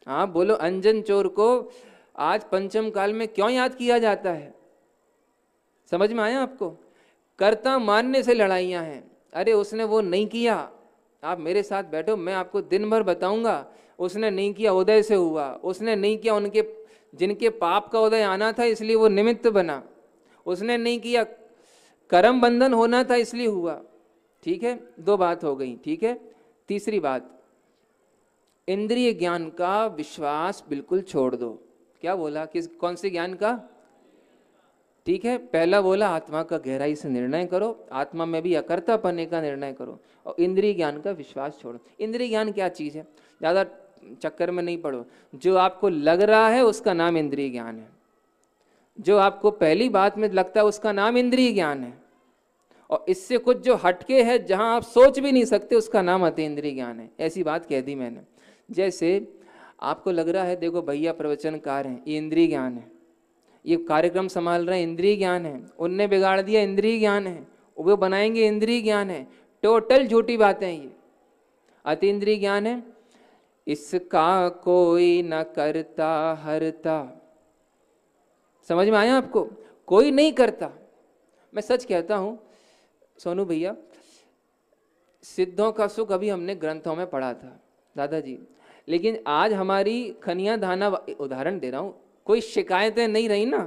हाँ बोलो, अंजन चोर को आज पंचम काल में क्यों याद किया जाता है? समझ में आया आपको? कर्ता मानने से लड़ाइयां हैं। अरे उसने वो नहीं किया, आप मेरे साथ बैठो, मैं आपको दिन भर बताऊंगा। उसने नहीं किया उदय से हुआ, उसने नहीं किया उनके जिनके पाप का उदय आना था इसलिए वो निमित्त बना, उसने नहीं किया कर्म बंधन होना था इसलिए हुआ। ठीक है, 2 बात हो गई। ठीक है, तीसरी बात, इंद्रिय ज्ञान का विश्वास बिल्कुल छोड़ दो। क्या बोला? कौन से ज्ञान का? ठीक है, पहला बोला आत्मा का गहराई से निर्णय करो, आत्मा में भी अकर्तापने का निर्णय करो, और इंद्रिय ज्ञान का विश्वास छोड़ो। इंद्रिय ज्ञान क्या चीज है? ज्यादा चक्कर में नहीं पड़ो। जो आपको लग रहा है उसका नाम इंद्रिय ज्ञान है, जो आपको पहली बात में लगता है उसका नाम इंद्रिय ज्ञान है, और इससे कुछ जो हटके है जहां आप सोच भी नहीं सकते उसका नाम अतीन्द्रिय ज्ञान है। ऐसी बात कह दी मैंने। जैसे आपको लग रहा है देखो भैया प्रवचनकार हैं, ये इंद्रिय ज्ञान है, ये कार्यक्रम संभाल रहे हैं इंद्रिय ज्ञान है, उनने बिगाड़ दिया इंद्रिय ज्ञान है, वो बनाएंगे इंद्रिय ज्ञान है। टोटल झूठी बातें हैं ये। अतीन्द्रिय ज्ञान है, इसका कोई न करता हरता। समझ में आया आपको? कोई नहीं करता। मैं सच कहता हूं सोनू भैया, सिद्धों का सुख अभी हमने ग्रंथों में पढ़ा था दादाजी, लेकिन आज हमारी खनिया धाना, उदाहरण दे रहा हूं, कोई शिकायतें नहीं रही ना,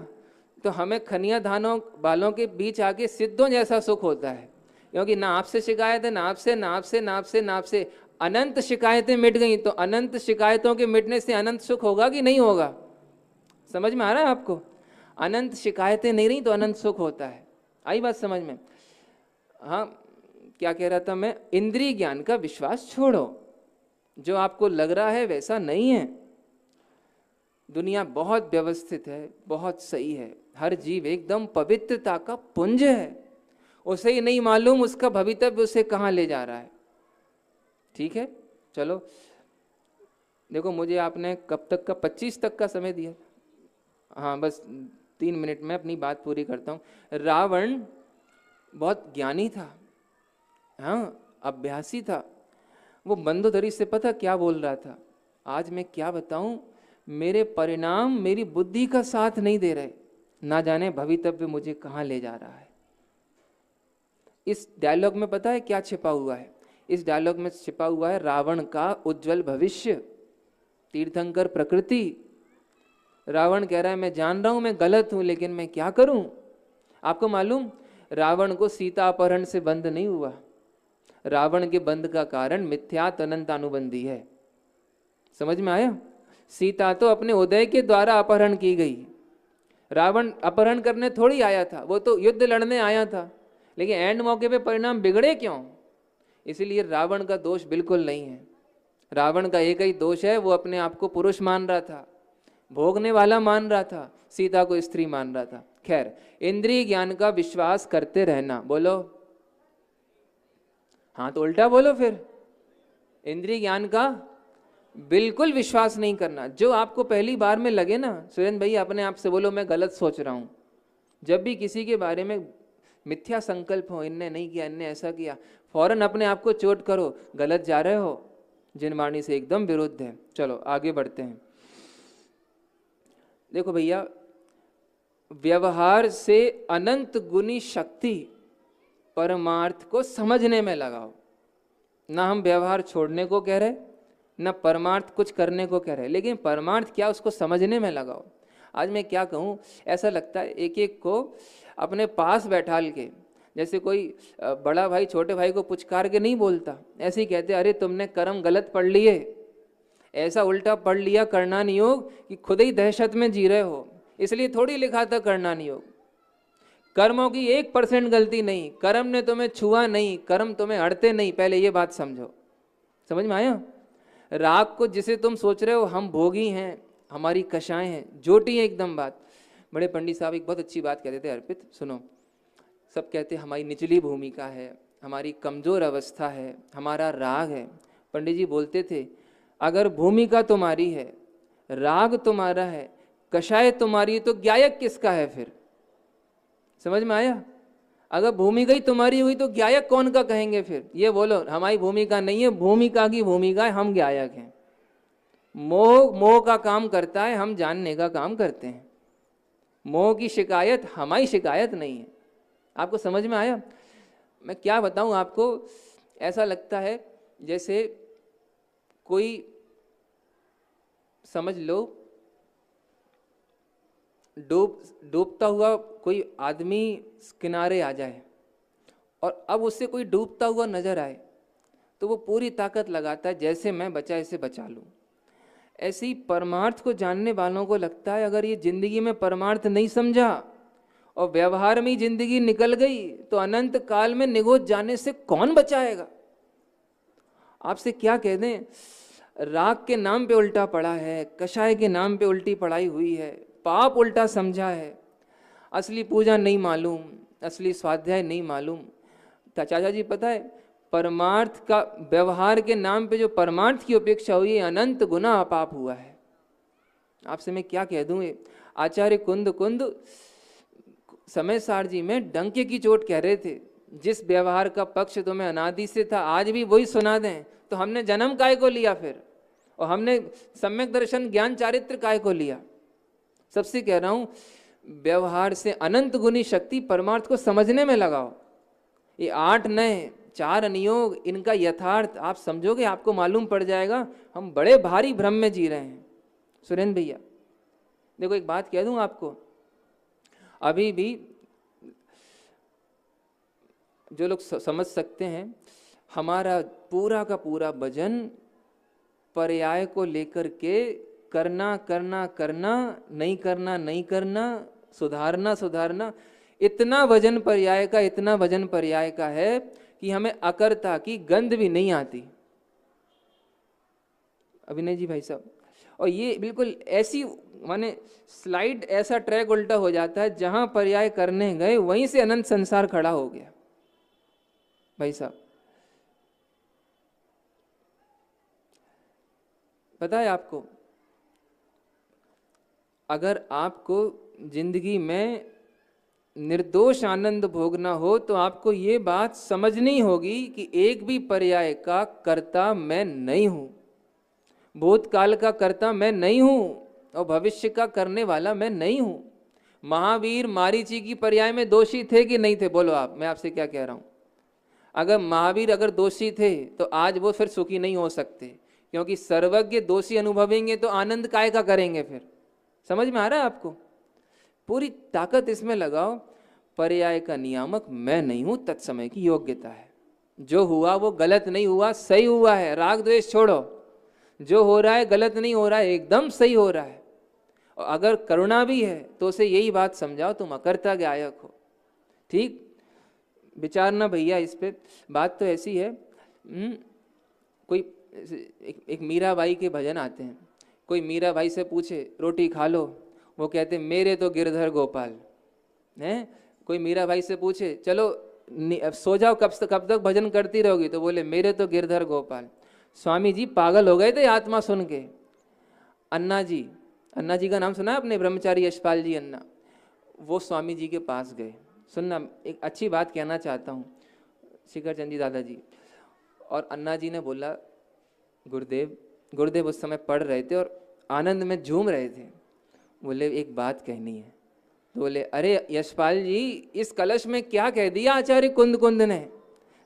तो हमें खनिया धानों वालों के बीच आके सिद्धों जैसा सुख होता है। क्योंकि ना आपसे शिकायत है, ना आपसे, ना आपसे, ना आपसे, ना आपसे, अनंत शिकायतें मिट गई। तो अनंत शिकायतों के मिटने से अनंत सुख होगा कि नहीं होगा? समझ में आ रहा है आपको? अनंत शिकायतें नहीं रही तो अनंत सुख होता है। आई बात समझ में? हाँ, क्या कह रहा था मैं? इंद्रिय ज्ञान का विश्वास छोड़ो। जो आपको लग रहा है वैसा नहीं है। दुनिया बहुत व्यवस्थित है, बहुत सही है। हर जीव एकदम पवित्रता का पुंज है। उसे ही नहीं मालूम उसका भवितव्य उसे कहाँ ले जा रहा है। ठीक है, चलो देखो, मुझे आपने कब तक का? 25 तक का समय दिया। हाँ, बस 3 मिनट में अपनी बात पूरी करता हूँ। रावण बहुत ज्ञानी था, हाँ, अभ्यासी था। वो मंदोदरी से पता क्या बोल रहा था? आज मैं क्या बताऊं, मेरे परिणाम मेरी बुद्धि का साथ नहीं दे रहे, ना जाने भवितव्य मुझे कहाँ ले जा रहा है। इस डायलॉग में पता है क्या छिपा हुआ है? इस डायलॉग में छिपा हुआ है रावण का उज्जवल भविष्य, तीर्थंकर प्रकृति। रावण कह रहा है मैं जान रहा हूं मैं गलत हूं, लेकिन मैं क्या करूं? आपको मालूम, रावण को सीता अपहरण से बंध नहीं हुआ। रावण के बंध का कारण मिथ्यात अनंत अनुबंधी है। समझ में आया? सीता तो अपने उदय के द्वारा अपहरण की गई। रावण अपहरण करने थोड़ी आया था, वो तो युद्ध लड़ने आया था। लेकिन एंड मौके पे परिणाम बिगड़े क्यों? इसलिए रावण का दोष बिल्कुल नहीं है। रावण का एक ही दोष है, वो अपने आप को पुरुष मान रहा था, भोगने वाला मान रहा था, सीता को स्त्री मान रहा था। खैर, इंद्रिय ज्ञान का विश्वास करते रहना। बोलो हाँ, तो उल्टा बोलो फिर। इंद्रिय ज्ञान का बिल्कुल विश्वास नहीं करना। जो आपको पहली बार में लगे ना, सुरेंद्र भाई अपने आप से बोलो मैं गलत सोच रहा हूं। जब भी किसी के बारे में मिथ्या संकल्प हो, इनने नहीं किया, इनने ऐसा किया, फौरन अपने आप को चोट करो, गलत जा रहे हो, जिनवाणी से एकदम विरुद्ध है। चलो आगे बढ़ते हैं। देखो भैया, व्यवहार से अनंत गुनी शक्ति परमार्थ को समझने में लगाओ। ना हम व्यवहार छोड़ने को कह रहे, ना परमार्थ कुछ करने को कह रहे, लेकिन परमार्थ क्या उसको समझने में लगाओ। आज मैं क्या कहूँ, ऐसा लगता है एक एक को अपने पास बैठाल के, जैसे कोई बड़ा भाई छोटे भाई को पुचकार के नहीं बोलता, ऐसे ही कहते अरे तुमने कर्म गलत पढ़ लिए, ऐसा उल्टा पढ़ लिया करना नहीं योग कि खुद ही दहशत में जी रहे हो, इसलिए थोड़ी लिखा था करना नहीं योग। कर्मों की 1% गलती नहीं, कर्म ने तुम्हें छुआ नहीं, कर्म तुम्हें अड़ते नहीं, पहले ये बात समझो। समझ में आया? राग को जिसे तुम सोच रहे हो हम भोगी हैं, हमारी कषाएं हैं, जोटी है एकदम बात। बड़े पंडित साहब एक बहुत अच्छी बात कहते थे, अर्पित सुनो। सब कहते हमारी निचली भूमिका है, हमारी कमजोर अवस्था है, हमारा राग है। पंडित जी बोलते थे अगर भूमिका तुम्हारी है, राग तुम्हारा है, कषाय तुम्हारी है, तो ज्ञायक किसका है फिर? समझ में आया? अगर भूमिका ही तुम्हारी हुई तो ज्ञायक कौन का कहेंगे फिर? ये बोलो हमारी भूमिका नहीं है, भूमिका की भूमिका है, हम ज्ञायक हैं। मोह मोह का काम करता है, हम जानने का काम करते हैं। मोह की शिकायत हमारी शिकायत नहीं है। आपको समझ में आया? मैं क्या बताऊं आपको, ऐसा लगता है जैसे कोई, समझ लो डूबता हुआ कोई आदमी किनारे आ जाए और अब उससे कोई डूबता हुआ नजर आए तो वो पूरी ताकत लगाता है जैसे मैं बचा इसे बचा लूं। ऐसे ही परमार्थ को जानने वालों को लगता है अगर ये जिंदगी में परमार्थ नहीं समझा और व्यवहार में ही जिंदगी निकल गई तो अनंत काल में निगोज जाने से कौन बचाएगा? आपसे क्या कह दें, राग के नाम पे उल्टा पड़ा है, कषाय के नाम पे उल्टी पढ़ाई हुई है, पाप उल्टा समझा है, असली पूजा नहीं मालूम, असली स्वाध्याय नहीं मालूम। चाचा जी पता है, परमार्थ का व्यवहार के नाम पे जो परमार्थ की उपेक्षा हुई है, अनंत गुना अपाप हुआ है। आपसे मैं क्या कह दूं, आचार्य कुंद समय सार जी में डंके की चोट कह रहे थे, जिस व्यवहार का पक्ष तुम्हें अनादि से था आज भी वही सुना दें तो हमने जन्म काय को लिया फिर, और हमने सम्यक दर्शन ज्ञान चारित्र काय को लिया? सबसे कह रहा हूं, व्यवहार से अनंत गुनी शक्ति परमार्थ को समझने में लगाओ। ये 8 नए 4 नियोग, इनका यथार्थ आप समझोगे आपको मालूम पड़ जाएगा हम बड़े भारी भ्रम में जी रहे हैं। सुरेंद्र भैया देखो एक बात कह दूं आपको, अभी भी जो लोग समझ सकते हैं, हमारा पूरा का पूरा भजन पर्याय को लेकर के करना करना करना, नहीं करना नहीं करना, सुधारना सुधारना, इतना भजन पर्याय का, इतना भजन पर्याय का है कि हमें अकर्ता की गंध भी नहीं आती। अभिनय जी भाई साहब, और ये बिल्कुल ऐसी माने स्लाइड, ऐसा ट्रैक उल्टा हो जाता है, जहां पर्याय करने गए वहीं से अनंत संसार खड़ा हो गया भाई साहब। पता है आपको, अगर आपको जिंदगी में निर्दोष आनंद भोगना हो तो आपको ये बात समझनी होगी कि एक भी पर्याय का कर्ता मैं नहीं हूं, भूतकाल का कर्ता मैं नहीं हूं और भविष्य का करने वाला मैं नहीं हूं। महावीर मारीची की पर्याय में दोषी थे कि नहीं थे? बोलो आप, मैं आपसे क्या कह रहा हूं। अगर महावीर अगर दोषी थे तो आज वो फिर सुखी नहीं हो सकते, क्योंकि सर्वज्ञ दोषी अनुभवेंगे तो आनंद काय का करेंगे फिर। समझ में आ रहा है आपको? पूरी ताकत इसमें लगाओ, पर्याय का नियामक मैं नहीं हूं, तत्समय की योग्यता है। जो हुआ वो गलत नहीं हुआ, सही हुआ है। राग द्वेष छोड़ो, जो हो रहा है गलत नहीं हो रहा है, एकदम सही हो रहा है। और अगर करुणा भी है तो उसे यही बात समझाओ, तुम अकर्ता के आयक हो। ठीक विचारना भैया इस पे। बात तो ऐसी है, कोई एक मीराबाई के भजन आते हैं, कोई मीराबाई से पूछे रोटी खा लो, वो कहते मेरे तो गिरधर गोपाल हैं। कोई मीराबाई से पूछे चलो सो जाओ, कब तक भजन करती रहोगी, तो बोले मेरे तो गिरधर गोपाल। स्वामी जी पागल हो गए थे आत्मा सुन के। अन्ना जी का नाम सुना आपने? ब्रह्मचारी यशपाल जी अन्ना, वो स्वामी जी के पास गए। सुनना, एक अच्छी बात कहना चाहता हूँ, शिखर चंद जी दादाजी। और अन्ना जी ने बोला गुरुदेव उस समय पढ़ रहे थे और आनंद में झूम रहे थे। बोले एक बात कहनी है। तो बोले अरे यशपाल जी, इस कलश में क्या कह दिया आचार्य कुंद कुंद ने?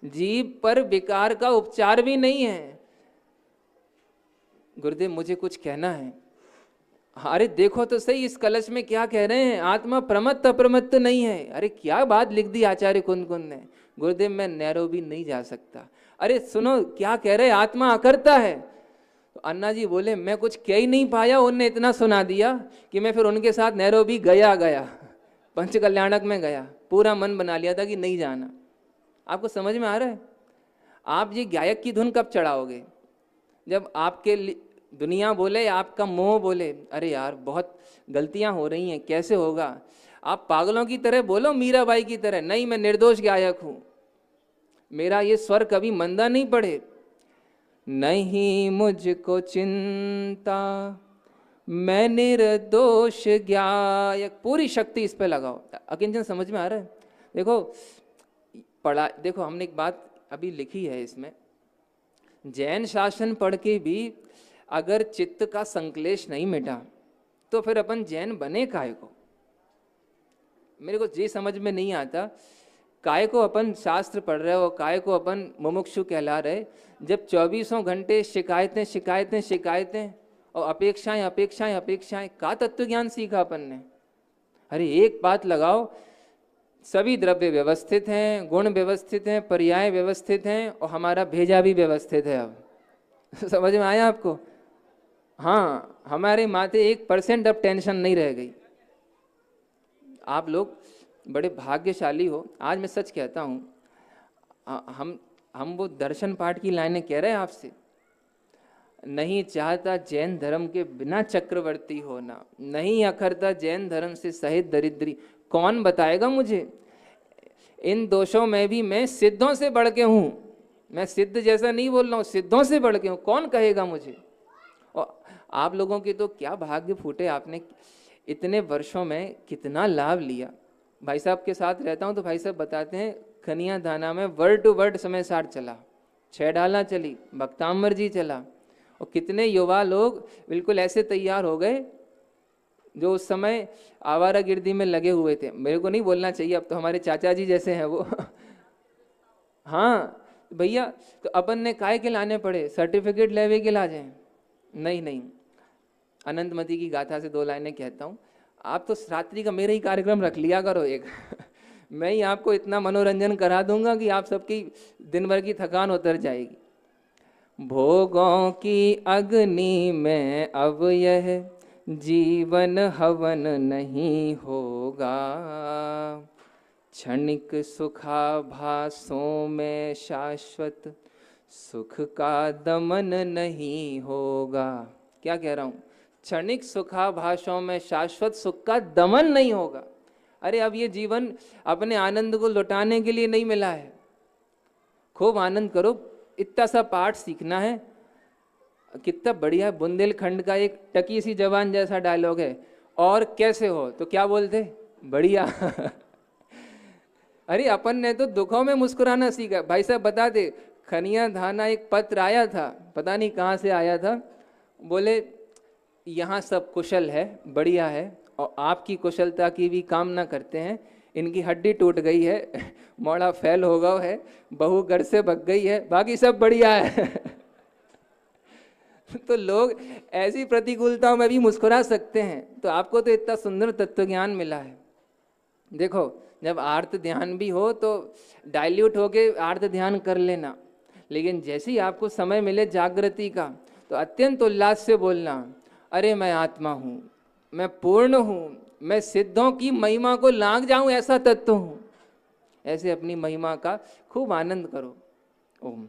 जीव पर विकार का उपचार भी नहीं है। गुरुदेव मुझे कुछ कहना है। अरे देखो तो सही, इस कलश में क्या कह रहे हैं? आत्मा प्रमत्त अप्रमत्त नहीं है। अरे क्या बात लिख दी आचार्य कुंद कुंद ने। गुरुदेव मैं नैरोबी नहीं जा सकता। अरे सुनो क्या कह रहे, आत्मा अकर्ता है। तो अन्ना जी बोले मैं कुछ कह ही नहीं पाया, उनने इतना सुना दिया कि मैं फिर उनके साथ नैरोबी गया पंच कल्याणक में गया। पूरा मन बना लिया था कि नहीं जाना। आपको समझ में आ रहा है? आप ये गायक की धुन कब चढ़ाओगे? जब आपके दुनिया बोले, आपका मोह बोले अरे यार बहुत गलतियां हो रही हैं, कैसे होगा? आप पागलों की तरह बोलो, मीराबाई की तरह, नहीं मैं निर्दोष गायक हूं, मेरा ये स्वर कभी मंदा नहीं पड़े। नहीं मुझको चिंता मैं निर्दोष गायक। पूरी शक्ति इस पे लगाओ। अकिंचन समझ में आ रहा है? देखो पढ़ा, देखो हमने एक बात अभी लिखी है इसमें, जैन शासन पढ़ के भी अगर चित्त का संक्लेश नहीं मिटा तो फिर अपन जैन बने काय को? मेरे को ये समझ में नहीं आता, काय को अपन शास्त्र पढ़ रहे हो, काय को अपन मुमुक्षु कहला रहे, जब 24 घंटे शिकायतें शिकायतें शिकायतें और अपेक्षाएं अपेक्षाएं अपेक्षाएं। का तत्व ज्ञान सीखा अपन ने? अरे एक बात लगाओ, सभी द्रव्य व्यवस्थित हैं, गुण व्यवस्थित हैं, पर्याय व्यवस्थित हैं और हमारा भेजा भी व्यवस्थित है। अब समझ में आया आपको? हाँ, हमारे माथे 1% अब टेंशन नहीं रह गई। आप लोग बड़े भाग्यशाली हो। आज मैं सच कहता हूँ, हम वो दर्शन पाठ की लाइनें कह रहे हैं आपसे। नहीं चाहता जैन धर्म के बिना चक्रवर्ती होना, नहीं अखरता जैन धर्म से सहित दरिद्री। कौन बताएगा मुझे? इन दोषों में भी मैं सिद्धों से बढ़ के हूं। मैं सिद्ध जैसा नहीं बोल रहा हूं, सिद्धों से बढ़ के हूं। कौन कहेगा मुझे? और आप लोगों के तो क्या भाग्य फूटे, आपने इतने वर्षों में कितना लाभ लिया। भाई साहब के साथ रहता हूं तो भाई साहब बताते हैं, खनिया धाना में वर्ड टू वर्ड समय साठ चला, 6 डाला चली, भक्तांबर जी चला, और कितने युवा लोग बिल्कुल ऐसे तैयार हो गए जो उस समय आवारागिर्दी में लगे हुए थे। मेरे को नहीं बोलना चाहिए, अब तो हमारे चाचा जी जैसे हैं वो। हाँ भैया, तो अपन ने काय के लाने पड़े? सर्टिफिकेट लेवे के ला जाए? नहीं। अनंतमती की गाथा से 2 लाइनें कहता हूँ। आप तो रात्रि का मेरा ही कार्यक्रम रख लिया करो एक। मैं ही आपको इतना मनोरंजन करा दूंगा कि आप सबकी दिन भर की थकान उतर जाएगी। भोगों की अग्नि में अब यह जीवन हवन नहीं होगा, क्षणिक सुखाभासों में शाश्वत सुख का दमन नहीं होगा। क्या कह रहा हूं? क्षणिक सुखाभासों में शाश्वत सुख का दमन नहीं होगा। अरे अब ये जीवन अपने आनंद को लुटाने के लिए नहीं मिला है। खूब आनंद करो। इतना सा पाठ सीखना है। कितना बढ़िया बुंदेलखंड का एक टकी सी जवान जैसा डायलॉग है, और कैसे हो तो क्या बोलते? बढ़िया। अरे अपन ने तो दुखों में मुस्कुराना सीखा। भाई साहब बता दे, खनिया धाना एक पत्र आया था, पता नहीं कहाँ से आया था। बोले यहाँ सब कुशल है, बढ़िया है, और आपकी कुशलता की भी कामना करते हैं। इनकी हड्डी टूट गई है, मोड़ा फैल हो गया है, बहू घर से भग गई है, बाकी सब बढ़िया है। तो लोग ऐसी प्रतिकूलताओं में भी मुस्कुरा सकते हैं। तो आपको तो इतना सुंदर तत्व ज्ञान मिला है। देखो, जब आर्त ध्यान भी हो तो डाइल्यूट होके आर्त ध्यान कर लेना, लेकिन जैसे ही आपको समय मिले जागृति का, तो अत्यंत उल्लास से बोलना, अरे मैं आत्मा हूँ, मैं पूर्ण हूँ, मैं सिद्धों की महिमा को लांघ जाऊं ऐसा तत्व हूँ। ऐसे अपनी महिमा का खूब आनंद करो। ओम।